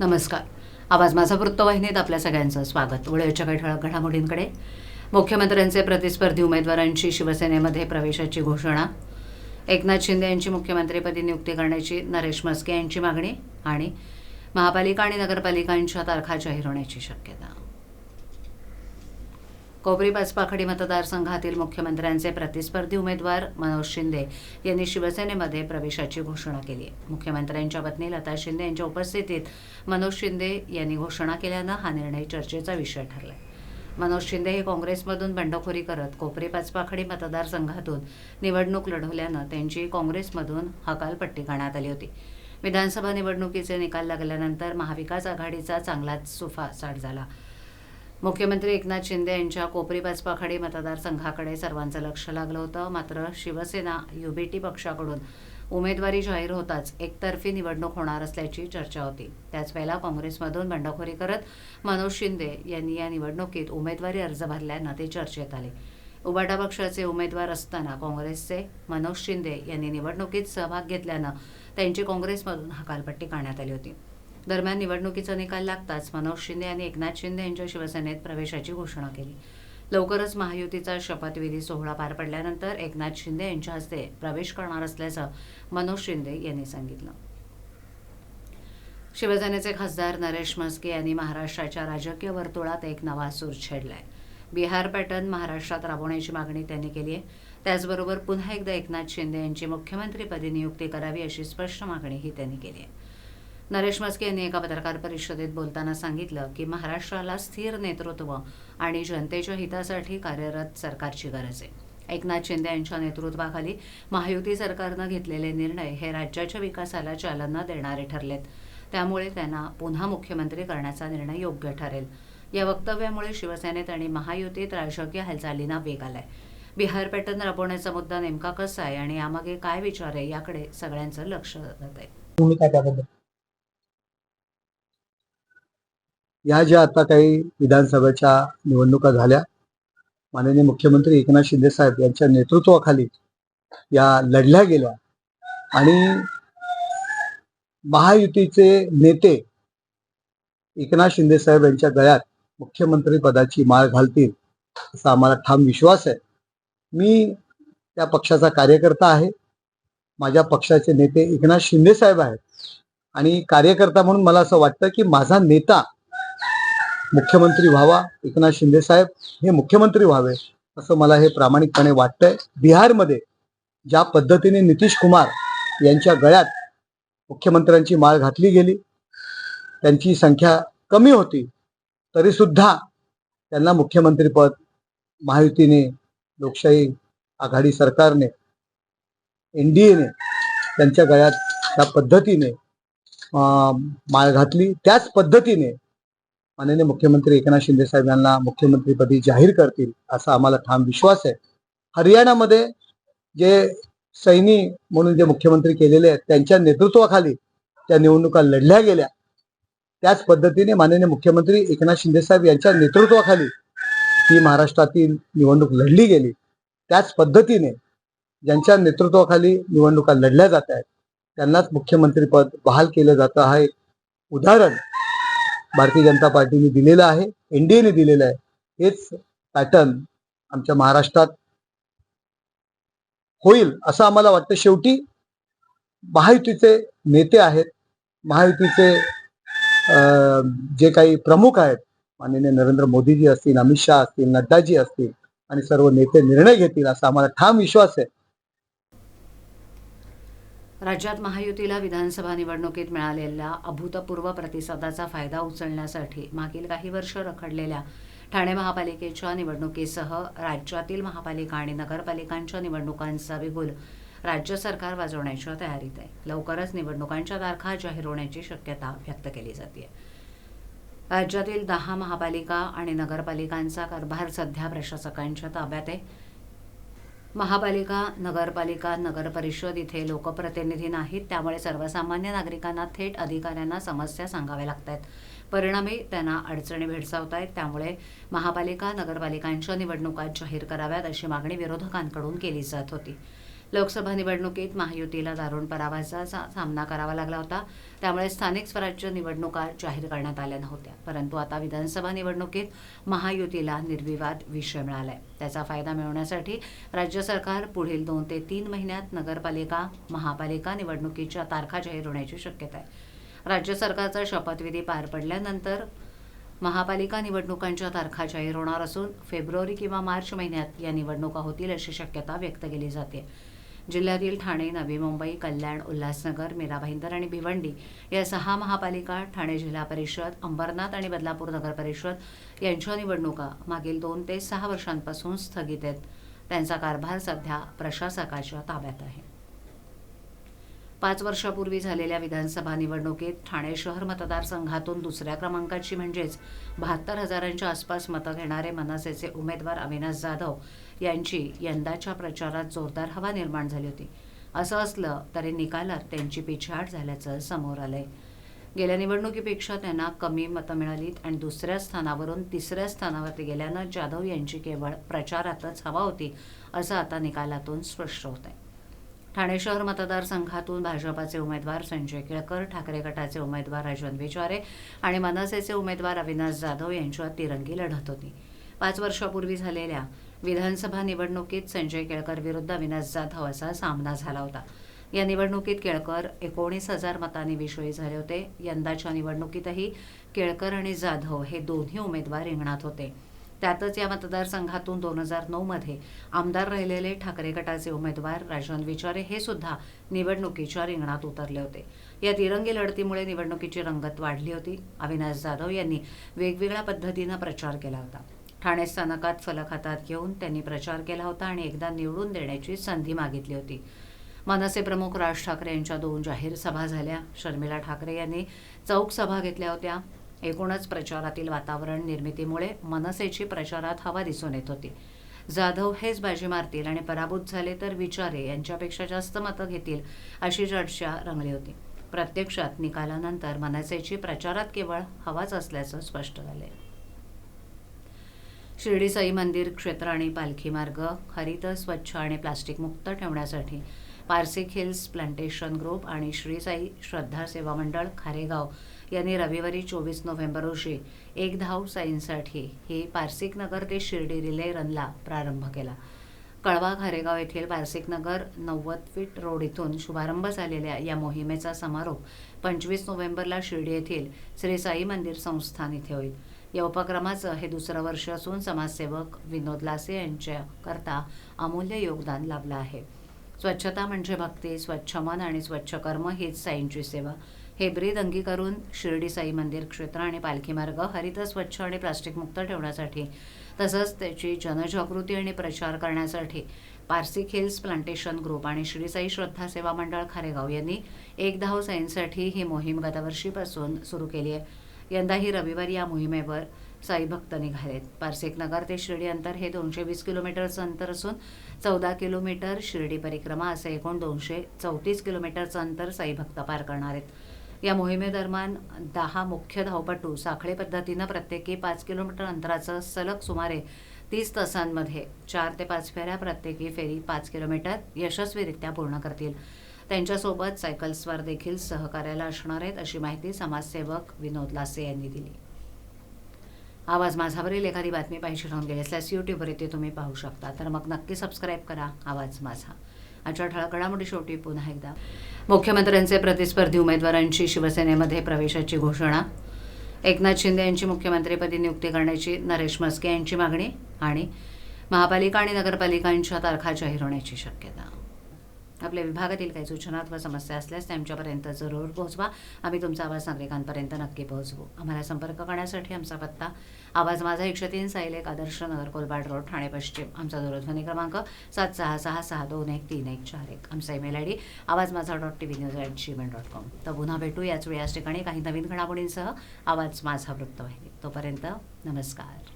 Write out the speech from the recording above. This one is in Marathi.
नमस्कार. आवाज माझा वृत्तवाहिनीत आपल्या सगळ्यांचं स्वागत. वेळेच्या काही ठळक घडामोडींकडे. मुख्यमंत्र्यांचे प्रतिस्पर्धी उमेदवारांची शिवसेनेमध्ये प्रवेशाची घोषणा. एकनाथ शिंदे यांची मुख्यमंत्रीपदी नियुक्ती करण्याची नरेश म्हस्के यांची मागणी आणि महापालिका आणि नगरपालिकांच्या तारखा जाहीर होण्याची शक्यता. कोपरी पाचपाखडी मतदारसंघातील मुख्यमंत्र्यांचे प्रतिस्पर्धी उमेदवार मनोज शिंदे यांनी शिवसेनेमध्ये प्रवेशाची घोषणा केली आहे. मुख्यमंत्र्यांच्या पत्नी लता शिंदे यांच्या उपस्थितीत मनोज शिंदे यांनी घोषणा केल्यानं हा निर्णय चर्चेचा विषय ठरलाय. मनोज शिंदे हे काँग्रेसमधून बंडखोरी करत कोपरी पाचपाखडी मतदारसंघातून निवडणूक लढवल्यानं त्यांची काँग्रेसमधून हकालपट्टी करण्यात आली होती. विधानसभा निवडणुकीचे निकाल लागल्यानंतर महाविकास आघाडीचा चांगलाच सुफासाट झाला. मुख्यमंत्री एकनाथ शिंदे यांच्या कोपरी पाचपाखडी मतदारसंघाकडे सर्वांचं लक्ष लागलं होतं. मात्र शिवसेना युबीटी पक्षाकडून उमेदवारी जाहीर होताच एकतर्फी निवडणूक होणार असल्याची चर्चा होती. त्याच वेळेला काँग्रेसमधून बंडखोरी करत मनोज शिंदे यांनी या निवडणुकीत उमेदवारी अर्ज भरल्यानं ते चर्चेत आले. उबाटा पक्षाचे उमेदवार असताना काँग्रेसचे मनोज शिंदे यांनी निवडणुकीत सहभाग घेतल्यानं त्यांची काँग्रेसमधून हकालपट्टी करण्यात आली होती. दरम्यान निवडणुकीचा निकाल लागताच मनोज शिंदे यांनी एकनाथ शिंदे यांच्या शिवसेनेत प्रवेशाची घोषणा केली. लवकरच महायुतीचा शपथविधी सोहळा पार पडल्यानंतर एकनाथ शिंदे यांच्या हस्ते प्रवेश करणार असल्याचं मनोज शिंदे यांनी सांगितलं. शिवसेनेचे खासदार नरेश म्हस्के यांनी महाराष्ट्राच्या राजकीय वर्तुळात एक नवा सूर छेडलाय. बिहार पॅटर्न महाराष्ट्रात राबवण्याची मागणी त्यांनी केली आहे. त्याचबरोबर पुन्हा एकदा एकनाथ शिंदे यांची मुख्यमंत्रीपदी नियुक्ती करावी अशी स्पष्ट मागणीही त्यांनी केली आहे. नरेश म्हस्के यांनी एका पत्रकार परिषदेत बोलताना सांगितलं की महाराष्ट्राला स्थिर नेतृत्व आणि जनतेच्या हितासाठी कार्यरत सरकारची गरज आहे. एकनाथ शिंदे यांच्या नेतृत्वाखाली महायुती सरकारनं घेतलेले निर्णय हे राज्याच्या विकासाला चालना देणारे ठरलेत. त्यामुळे त्यांना पुन्हा मुख्यमंत्री करण्याचा निर्णय योग्य ठरेल. या वक्तव्यामुळे शिवसेनेत आणि महायुतीत राजकीय हालचालींना वेग आलाय. बिहार पॅटर्न राबवण्याचा मुद्दा नेमका कसा आहे आणि यामागे काय विचार आहे याकडे सगळ्यांचं लक्ष जात आहे. या ज्या आता काही विधानसभेच्या निवडणुका झाल्या, माननीय मुख्यमंत्री एकनाथ शिंदे साहेब यांच्या नेतृत्वाखाली या लढल्या गेल्या आणि महायुतीचे नेते एकनाथ शिंदे साहेब यांच्या गळ्यात मुख्यमंत्री पदाची माळ घालतील असा आम्हाला ठाम विश्वास आहे. मी त्या पक्षाचा कार्यकर्ता आहे. माझ्या पक्षाचे नेते एकनाथ शिंदे साहेब आहेत आणि कार्यकर्ता म्हणून मला असं वाटतं की माझा नेता मुख्यमंत्री व्हावा, एकनाथ शिंदे साहेब हे मुख्यमंत्री व्हावे असं मला हे प्रामाणिकपणे वाटतंय. बिहारमध्ये ज्या पद्धतीने नितीश कुमार यांच्या गळ्यात मुख्यमंत्र्यांची माळ घातली गेली, त्यांची संख्या कमी होती तरी सुद्धा त्यांना मुख्यमंत्रीपद महायुतीने, लोकशाही आघाडी सरकारने, एनडीएने त्यांच्या गळ्यात त्या पद्धतीने माळ घातली. त्याच पद्धतीने माननीय मुख्यमंत्री एकनाथ शिंदे साहेब यांना मुख्यमंत्रीपदी जाहीर करतील असा आम्हाला ठाम विश्वास आहे. हरियाणामध्ये जे सैनी म्हणून जे मुख्यमंत्री केलेले आहेत त्यांच्या नेतृत्वाखाली त्या निवडणुका लढल्या गेल्या. त्याच पद्धतीने माननीय मुख्यमंत्री एकनाथ शिंदे साहेब यांच्या नेतृत्वाखाली ही महाराष्ट्रातील निवडणूक लढली गेली. त्याच पद्धतीने ज्यांच्या नेतृत्वाखाली निवडणुका लढल्या जात आहेत त्यांनाच मुख्यमंत्रीपद बहाल केलं जातं. हा एक उदाहरण भारतीय जनता पार्टीने दिलेलं आहे, एनडीएने दिलेलं आहे. हेच पॅटर्न आमच्या महाराष्ट्रात होईल असं आम्हाला वाटतं. शेवटी महायुतीचे नेते आहेत, महायुतीचे जे काही प्रमुख आहेत, माननीय नरेंद्र मोदीजी असतील, अमित शहा असतील, नड्डाजी असतील आणि सर्व नेते निर्णय घेतील असा आम्हाला ठाम विश्वास आहे. राज्यात महायुतीला विधानसभा निवडणुकीत मिळालेल्या अभूतपूर्व प्रतिसादाचा फायदा उचलण्यासाठी मागील काही वर्ष रखडलेल्या ठाणे महापालिकेच्या निवडणुकीसह राज्यातील महापालिका आणि नगरपालिकांच्या निवडणुकांचा बिगुल राज्य सरकार वाजवण्याच्या तयारीत आहे. लवकरच निवडणुकांच्या तारखा जाहीर होण्याची शक्यता व्यक्त केली जाते. राज्यातील 10 महापालिका आणि नगरपालिकांचा कारभार सध्या प्रशासकांच्या ताब्यात आहे. महापालिका, नगरपालिका, नगरपरिषद इथे लोकप्रतिनिधी नाहीत. त्यामुळे सर्वसामान्य नागरिकांना थेट अधिकाऱ्यांना समस्या सांगाव्या लागतात. परिणामी त्यांना अडचणी भेडसावत आहेत. त्यामुळे महापालिका, नगरपालिकांच्या निवडणुका जाहीर कराव्यात अशी मागणी विरोधकांकडून केली जात होती. लोकसभा निवडणुकीत महायुतीला दारुण पराभवाचा सामना करावा लागला होता. त्यामुळे स्थानिक स्वराज्य निवडणुका जाहीर करण्यात आल्या नव्हत्या. परंतु आता विधानसभा निवडणुकीत महायुतीला निर्विवाद विजय मिळालाय. त्याचा फायदा मिळवण्यासाठी राज्य सरकार पुढील 2 ते 3 महिन्यात नगरपालिका, महापालिका निवडणुकीच्या तारखा जाहीर होण्याची शक्यता आहे. राज्य सरकारचा शपथविधी पार पडल्यानंतर महापालिका निवडणुकांच्या तारखा जाहीर होणार असून फेब्रुवारी किंवा मार्च महिन्यात या निवडणुका होतील अशी शक्यता व्यक्त केली जाते. जिल्ह्यातील ठाणे, नवी मुंबई, कल्याण, उल्हासनगर, मीरा भाईंदर आणि भिवंडी या 6 महापालिका, ठाणे जिल्हा परिषद, अंबरनाथ आणि बदलापूर नगर परिषद यांच्या निवडणुका मागील 2 ते 6 वर्षांपासून स्थगित आहेत. त्यांचा कारभार सध्या प्रशासकाच्या ताब्यात आहे. 5 वर्षापूर्वी झालेल्या विधानसभा निवडणुकीत ठाणे शहर मतदारसंघातून दुसऱ्या क्रमांकाची म्हणजेच 72,000च्या आसपास मतं घेणारे मनसेचे उमेदवार अविनाश जाधव यांची यंदाच्या प्रचारात जोरदार हवा निर्माण झाली होती. असं असलं तरी निकालात त्यांची पिछेहाट झाल्याचं समोर आलंय. गेल्या निवडणुकीपेक्षा त्यांना कमी मतं मिळालीत आणि दुसऱ्या स्थानावरून तिसऱ्या स्थानावरती गेल्यानं जाधव यांची केवळ प्रचारातच हवा होती असं आता निकालातून स्पष्ट होत आहे. ठाणे शहर मतदारसंघातून भाजपाचे उमेदवार संजय केळकर, ठाकरे गटाचे उमेदवार राजन विचारे आणि मनसेचे उमेदवार अविनाश जाधव यांच्यात तिरंगी लढत होती. 5 वर्षापूर्वी झालेल्या विधानसभा निवडणुकीत संजय केळकर विरुद्ध अविनाश जाधव असा सामना झाला होता. या निवडणुकीत केळकर 19,000 मतांनी विजयी झाले होते. यंदाच्या निवडणुकीतही केळकर आणि जाधव हे दोन्ही उमेदवार रिंगणात होते. त्यातच या मतदारसंघातून 2009मध्ये आमदार राहिलेले ठाकरे गटाचे उमेदवार राजन विचारे हे सुद्धा निवडणुकीच्या रिंगणात उतरले होते. या तिरंगी लढतीमुळे निवडणुकीची रंगत वाढली होती. अविनाश जाधव यांनी वेगवेगळ्या पद्धतीनं प्रचार केला होता. ठाणे स्थानकात फलक हातात घेऊन त्यांनी प्रचार केला होता आणि एकदा निवडून देण्याची संधी मागितली होती. मनसे प्रमुख राज ठाकरे यांच्या 2 जाहीर सभा झाल्या. शर्मिला ठाकरे यांनी चौक सभा घेतल्या होत्या. एकूणच प्रचारातील वातावरण निर्मितीमुळे मनसेची प्रचारात हवा दिसून येत होती. जाधव हेच बाजी मारतील आणि पराभूत झाले तर विचारे यांच्यापेक्षा जास्त मतं घेतील अशी चर्चा रंगली होती. प्रत्यक्षात निकालानंतर मनसेची प्रचारात केवळ हवाच असल्याचं स्पष्ट झाले. शिर्डी साई मंदिर क्षेत्र आणि पालखी मार्ग हरित, स्वच्छ आणि प्लास्टिक मुक्त ठेवण्यासाठी पारसिक हिल्स प्लांटेशन ग्रुप आणि श्री साई श्रद्धा सेवा मंडळ खारेगाव यांनी रविवारी 24 नोव्हेंबर रोजी एक धाव साईंसाठी ही पारसिक नगर ते शिर्डी रिले रनला प्रारंभ केला. कळवा खारेगाव येथील पारसिक नगर 90 फीट रोड इथून शुभारंभ झालेल्या या मोहिमेचा समारोप 25 नोव्हेंबरला शिर्डी येथील श्री साई मंदिर संस्थान इथे होईल. या उपक्रमाचं हे 2रं वर्ष असून समाजसेवक विनोद लासे यांच्याकरता अमूल्य योगदान लाभलं आहे. स्वच्छता म्हणजे भक्ती, स्वच्छ मन आणि स्वच्छ कर्म हीच साईंची सेवा. हे ब्रीद अंगीकारून शिर्डी साई मंदिर क्षेत्र आणि पालखी मार्ग हरित, स्वच्छ आणि प्लास्टिक मुक्त ठेवण्यासाठी तसंच त्याची जनजागृती आणि प्रचार करण्यासाठी पारसिक हिल्स प्लांटेशन ग्रुप आणि श्री साई श्रद्धा सेवा मंडळ खारेगाव यांनी एक धाव साईंसाठी ही मोहीम गतवर्षीपासून सुरू केली आहे. यंदाही रविवारी या मोहिमेवर साई भक्त निघालेत. पारसिक नगर ते शिर्डी अंतर हे 220 किलोमीटरचं अंतर असून 14 किलोमीटर शिर्डी परिक्रमा असं एकूण 234 किलोमीटरचं अंतर साई भक्त पार करणार आहेत. या मोहिमेदरम्यान 10 मुख्य धावपटू साखळी पद्धतीनं प्रत्येकी 5 किलोमीटर अंतराचं सलग सुमारे 30 तासांमध्ये 4 ते 5 फेऱ्या प्रत्येकी फेरी 5 किलोमीटर यशस्वीरित्या पूर्ण करतील. त्यांच्यासोबत सायकल्सवर देखील सहकार्याला असणार आहेत अशी माहिती समाजसेवक विनोद लासे यांनी दिली. आवाज माझावरील एखादी बातमी पाहिजे राहून गेली असल्यास यूट्यूबवर इथे तुम्ही पाहू शकता. तर मग नक्की सबस्क्राईब करा आवाज माझा. आजच्या ठळक घडामोडी शेवटी पुन्हा एकदा मुख्यमंत्र्यांचे प्रतिस्पर्धी उमेदवारांची शिवसेनेमध्ये प्रवेशाची घोषणा, एकनाथ शिंदे यांची मुख्यमंत्रीपदी नियुक्ती करण्याची नरेश म्हस्के यांची मागणी आणि महापालिका आणि नगरपालिकांच्या तारखा जाहीर होण्याची शक्यता. आपल्या विभागातील काही सूचना अथवा समस्या असल्यास त्या आमच्यापर्यंत जरूर पोहोचवा. आम्ही तुमचा आवाज नागरिकांपर्यंत नक्की पोहोचवू. आम्हाला संपर्क करण्यासाठी आमचा पत्ता आवाज माझा 103 सायलेक आदर्श नगर कोलबाड रोड ठाणे पश्चिम. आमचा दूरध्वनी क्रमांक 7666213141. आमचा ईमेल ID awazmaza.tvnews@gmail.com. तर पुन्हा भेटू याच वेळी याच ठिकाणी काही नवीन घडामोडींसह आवाज माझा वृत्तवाहिनी. तोपर्यंत नमस्कार.